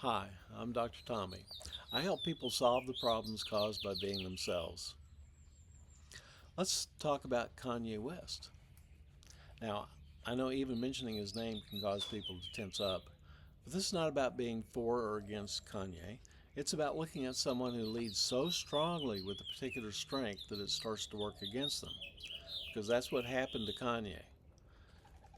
Hi, I'm Dr. Tommy. I help people solve the problems caused by being themselves. Let's talk about Kanye West. Now, I know even mentioning his name can cause people to tense up, but this is not about being for or against Kanye. It's about looking at someone who leads so strongly with a particular strength that it starts to work against them. Because that's what happened to Kanye.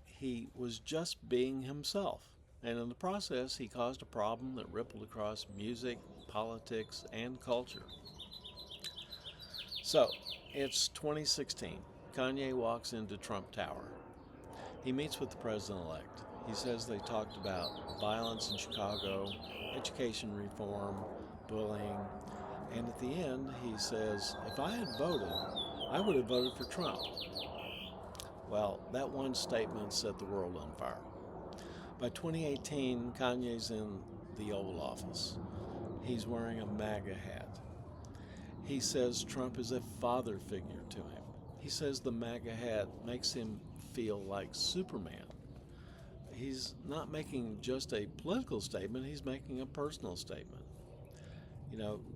He was just being himself. And in the process, he caused a problem that rippled across music, politics, and culture. So, it's 2016. Kanye walks into Trump Tower. He meets with the president elect. He says they talked about violence in Chicago, education reform, bullying, and at the end, he says, if I had voted, I would have voted for Trump. Well, that one statement set the world on fire. By 2018, Kanye's in the Oval Office. He's wearing a MAGA hat. He says Trump is a father figure to him. He says the MAGA hat makes him feel like Superman. He's not making just a political statement, he's making a personal statement.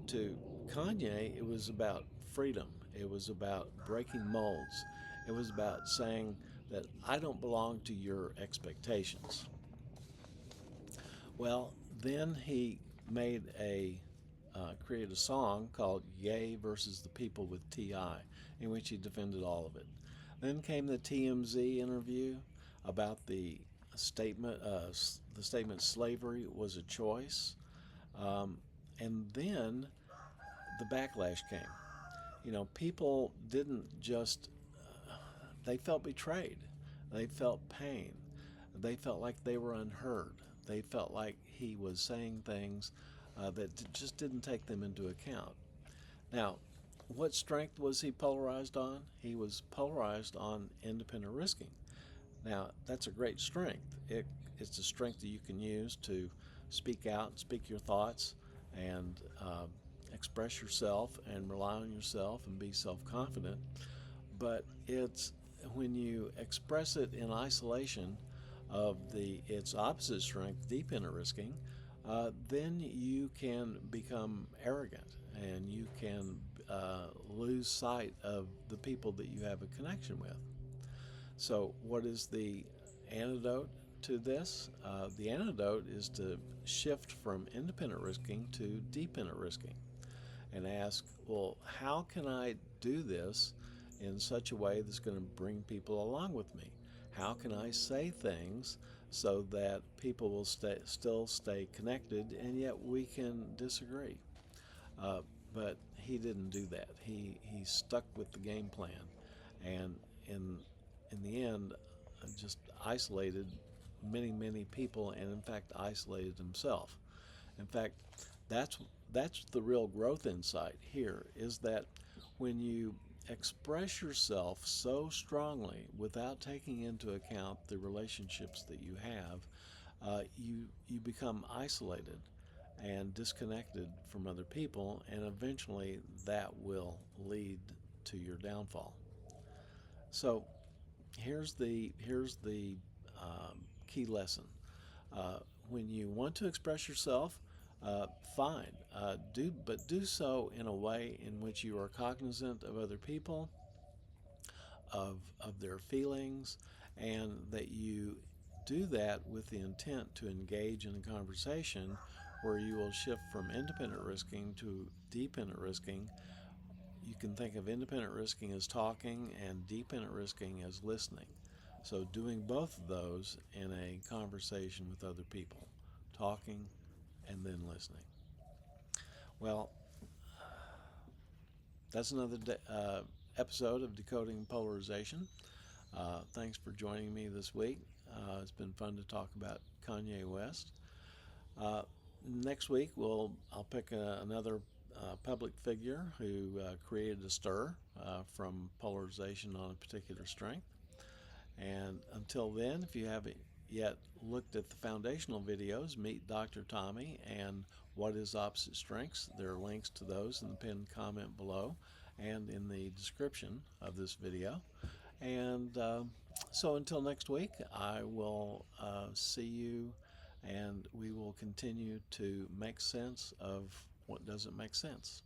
To Kanye, it was about freedom, it was about breaking molds, it was about saying that I don't belong to your expectations. Well, then he made created a song called "Ye versus the People" with T.I., in which he defended all of it. Then came the TMZ interview about the statement slavery was a choice, um, and then the backlash came. People didn't just they felt betrayed, they felt pain, they felt like they were unheard, they felt like he was saying things that just didn't take them into account. Now, what strength was he polarized on? He was polarized on independent risking. Now, that's a great strength. It's a strength that you can use to speak out, speak your thoughts, and express yourself and rely on yourself and be self confident. But it's when you express it in isolation of its opposite strength, dependent risking, then you can become arrogant and you can lose sight of the people that you have a connection with. So, what is the antidote to this? The antidote is to shift from independent risking to dependent risking and ask, well, how can I do this in such a way that's going to bring people along with me? How can I say things so that people will still stay connected and yet we can disagree? Uh, but he didn't do that. He stuck with the game plan, and in in the end, just isolated many people, and in fact isolated himself. In fact, that's that's the real growth insight here is that when you express yourself so strongly without taking into account the relationships that you have, you become isolated and disconnected from other people, and eventually that will lead to your downfall. So here's the key lesson. When you want to express yourself, uh, fine. Do so in a way in which you are cognizant of other people, of their feelings, and that you do that with the intent to engage in a conversation where you will shift from independent risking to dependent risking. You can think of independent risking as talking and dependent risking as listening. So, doing both of those in a conversation with other people, talking and then listening. Well, that's another episode of Decoding Polarization. Thanks for joining me this week. It's been fun to talk about Kanye West. Uh, Next week, I'll pick another public figure who created a stir from polarization on a particular strength. And until then, if you haven't yet looked at the foundational videos, Meet Dr. Tommy and What is Opposite Strengths, there are links to those in the pinned comment below and in the description of this video. And so until next week, I will see you and we will continue to make sense of what doesn't make sense.